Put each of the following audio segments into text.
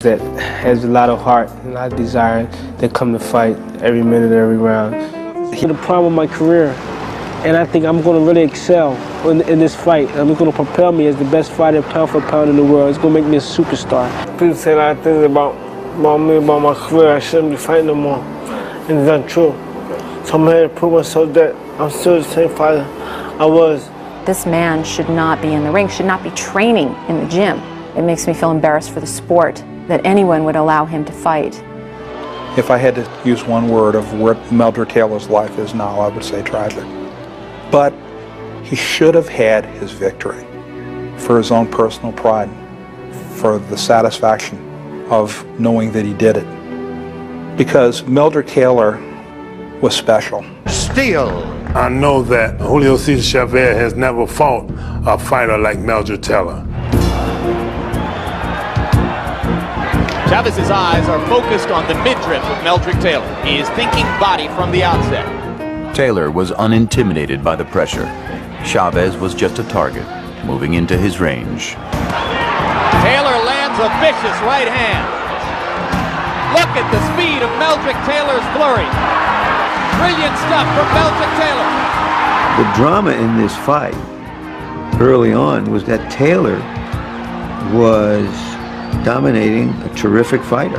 That has a lot of heart and a lot of desire that come to fight every minute, every round. He's the prime of my career, and I think I'm going to really excel in this fight. It's going to propel me as the best fighter pound for pound in the world. It's going to make me a superstar. People say a lot of things about me, about my career. I shouldn't be fighting no more, and it's untrue. So I'm here to prove myself that I'm still the same fighter I was. This man should not be in the ring, should not be training in the gym. It makes me feel embarrassed for the sport that anyone would allow him to fight. If I had to use one word of where Meldrick Taylor's life is now, I would say tragic. But he should have had his victory for his own personal pride, for the satisfaction of knowing that he did it. Because Meldrick Taylor was special. Still, I know that Julio Cesar Chavez has never fought a fighter like Meldrick Taylor. Chavez's eyes are focused on the midriff of Meldrick Taylor. He is thinking body from the outset. Taylor was unintimidated by the pressure. Chavez was just a target, moving into his range. Taylor lands a vicious right hand. Look at the speed of Meldrick Taylor's flurry. Brilliant stuff from Meldrick Taylor. The drama in this fight early on was that Taylor was dominating a terrific fighter.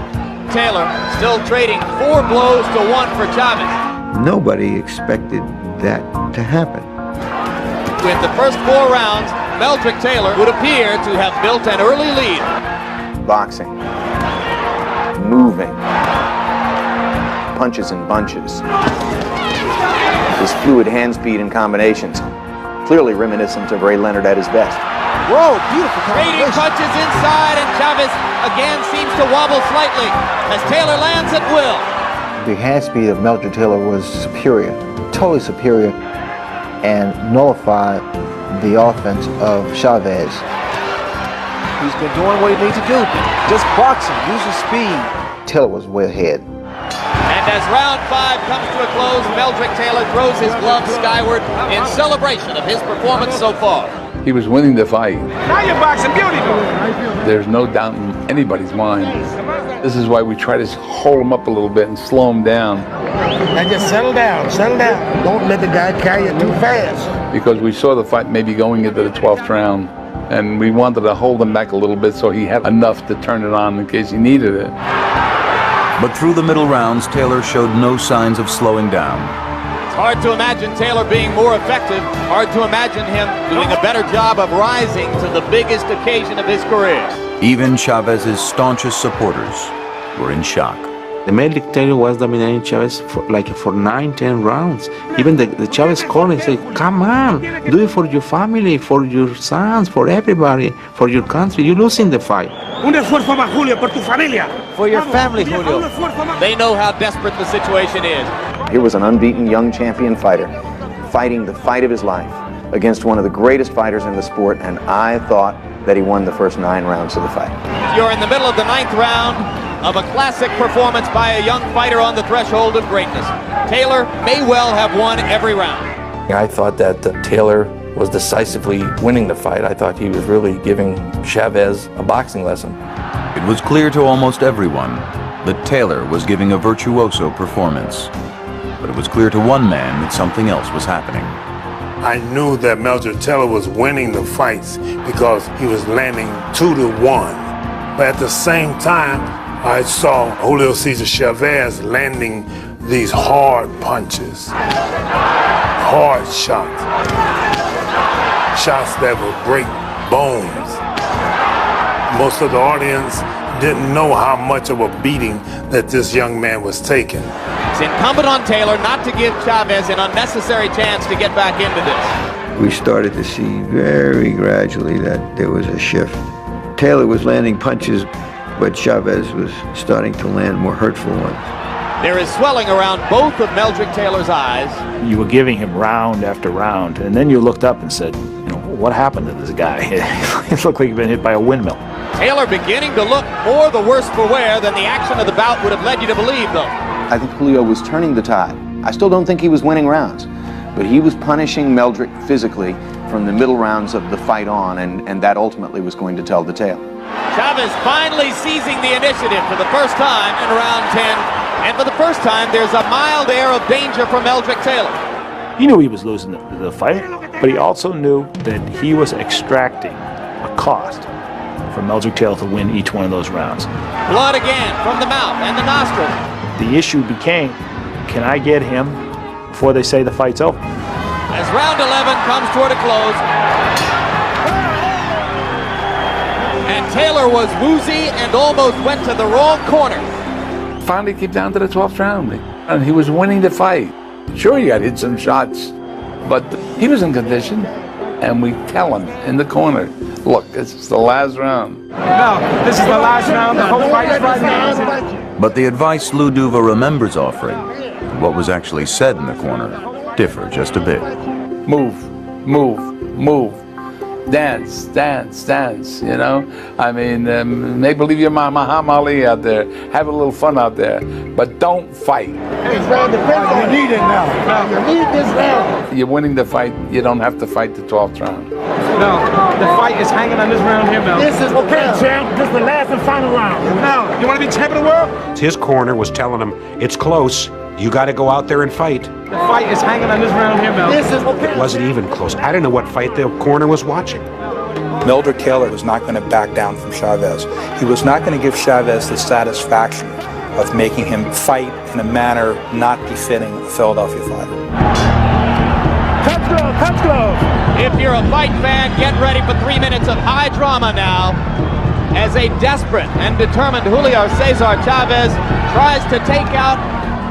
Taylor still trading 4 blows to 1 for Chavez. Nobody expected that to happen. With the first 4 rounds, Meldrick Taylor would appear to have built an early lead. Boxing, moving, punches and bunches. His fluid hand speed and combinations, clearly reminiscent of Ray Leonard at his best. Whoa, beautiful trading punches inside, and Chavez again seems to wobble slightly as Taylor lands at will. The hand speed of Meldrick Taylor was superior, totally superior, and nullified the offense of Chavez. He's been doing what he needs to do, just boxing, use his speed. Taylor was way ahead. And as round 5 comes to a close, Meldrick Taylor throws his glove skyward in celebration of his performance so far. He was winning the fight. Now you're boxing beautiful. There's no doubt in anybody's mind. This is why we try to hold him up a little bit and slow him down. And just settle down, settle down. Don't let the guy carry you too fast. Because we saw the fight maybe going into the 12th round, and we wanted to hold him back a little bit so he had enough to turn it on in case he needed it. But through the middle rounds, Taylor showed no signs of slowing down. It's hard to imagine Taylor being more effective. Hard to imagine him doing a better job of rising to the biggest occasion of his career. Even Chavez's staunchest supporters were in shock. The Meldrick Taylor was dominating Chavez for 9-10 rounds. Even the Chavez corner said, come on, do it for your family, for your sons, for everybody, for your country. You're losing the fight. Un esfuerzo más, Julio, por tu familia. For your family, Julio. They know how desperate the situation is. Here was an unbeaten young champion fighter fighting the fight of his life against one of the greatest fighters in the sport, and I thought that he won the first 9 rounds of the fight. You're in the middle of the 9th round of a classic performance by a young fighter on the threshold of greatness. Taylor may well have won every round. I thought that Taylor was decisively winning the fight. I thought he was really giving Chavez a boxing lesson. It was clear to almost everyone that Taylor was giving a virtuoso performance. But it was clear to one man that something else was happening. I knew that Meldrick Taylor was winning the fights because he was landing 2-1. But at the same time, I saw Julio Cesar Chavez landing these hard punches, hard shots, shots that would break bones. Most of the audience didn't know how much of a beating that this young man was taking. It's incumbent on Taylor not to give Chavez an unnecessary chance to get back into this. We started to see very gradually that there was a shift. Taylor was landing punches, but Chavez was starting to land more hurtful ones. There is swelling around both of Meldrick Taylor's eyes. You were giving him round after round, and then you looked up and said, what happened to this guy? It looked like he'd been hit by a windmill. Taylor beginning to look more the worse for wear than the action of the bout would have led you to believe, though. I think Julio was turning the tide. I still don't think he was winning rounds, but he was punishing Meldrick physically from the middle rounds of the fight on, and that ultimately was going to tell the tale. Chavez finally seizing the initiative for the first time in round 10. And for the first time, there's a mild air of danger from Meldrick Taylor. He knew he was losing the fight, but he also knew that he was extracting a cost for Meldrick Taylor to win each one of those rounds. Blood again from the mouth and the nostrils. The issue became, can I get him before they say the fight's over? As round 11 comes toward a close, and Taylor was woozy and almost went to the wrong corner. Finally came down to the 12th round, and he was winning the fight. Sure, he got hit some shots, but he was in condition, and we tell him in the corner, look, this is the last round. No, this is the last round. The whole fight is right now. But the advice Lou Duva remembers offering, what was actually said in the corner, differ just a bit. Move, move, move. Dance, dance, dance, you know? I mean, make believe you're Muhammad Ali out there. Have a little fun out there, but don't fight. Hey, round defense, you need it now. You need this round. You're winning the fight. You don't have to fight the 12th round. No, the fight is hanging on this round here, Mel. This is okay, champ. This is the last and final round. Now, you want to be champion of the world? His corner was telling him, it's close. You got to go out there and fight. The fight is hanging on this round here, Mel. This is okay. It wasn't even close. I don't know what fight the corner was watching. Meldrick Taylor was not going to back down from Chavez. He was not going to give Chavez the satisfaction of making him fight in a manner not befitting a Philadelphia fighter. Touch glove, touch glove. If you're a fight fan, get ready for 3 minutes of high drama now, as a desperate and determined Julio Cesar Chavez tries to take out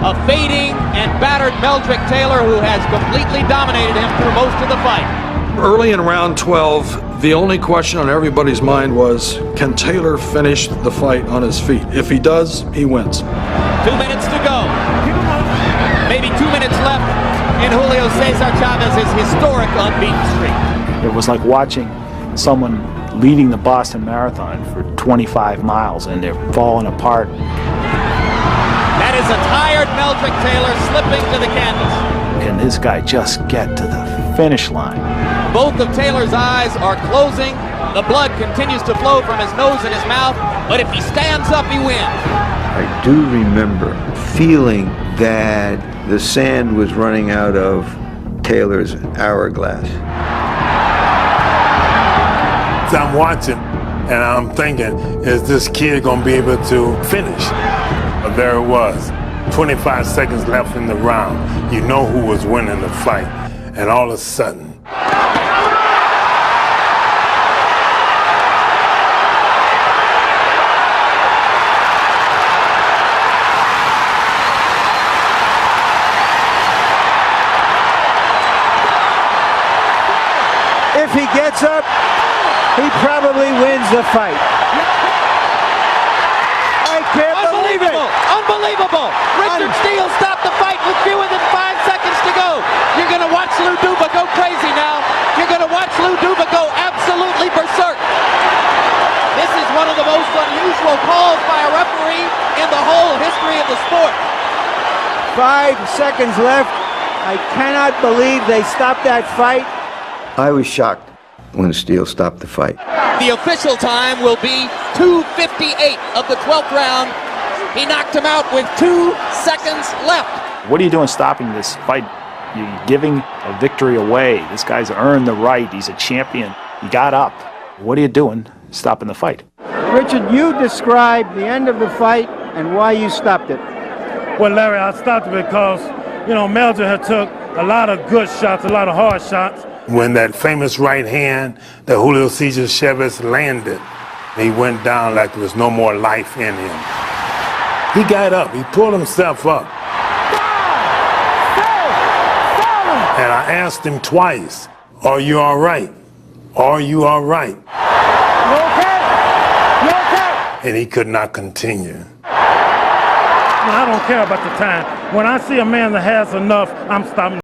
a fading and battered Meldrick Taylor, who has completely dominated him through most of the fight. Early in round 12, the only question on everybody's mind was, can Taylor finish the fight on his feet? If he does, he wins. 2 minutes to go. Maybe 2 minutes left in Julio Cesar Chavez's historic unbeaten streak. It was like watching someone leading the Boston Marathon for 25 miles and they're falling apart. That is a tired Meldrick Taylor slipping to the canvas. Can this guy just get to the finish line? Both of Taylor's eyes are closing. The blood continues to flow from his nose and his mouth, but if he stands up, he wins. I do remember feeling that the sand was running out of Taylor's hourglass. I'm watching and I'm thinking, is this kid gonna be able to finish? But there it was, 25 seconds left in the round. You know who was winning the fight, and all of a sudden, If he gets up, he probably wins the fight. I can't believe it. Unbelievable! Richard Steele stopped the fight with fewer than 5 seconds to go. You're going to watch Lou Duva go crazy now. You're going to watch Lou Duva go absolutely berserk. This is one of the most unusual calls by a referee in the whole history of the sport. 5 seconds left. I cannot believe they stopped that fight. I was shocked when Steele stopped the fight. The official time will be 2:58 of the 12th round. He knocked him out with 2 seconds left. What are you doing stopping this fight? You're giving a victory away. This guy's earned the right. He's a champion. He got up. What are you doing stopping the fight? Richard, you describe the end of the fight and why you stopped it. Well, Larry, I stopped it because, you know, Meldrick had took a lot of good shots, a lot of hard shots. when that famous right hand that Julio Cesar Chavez landed, he went down like there was no more life in him. He got up, he pulled himself up. And I asked him twice, are you all right? Are you all right? You okay? You okay? And he could not continue. I don't care about the time. When I see a man that has enough, I'm stopping.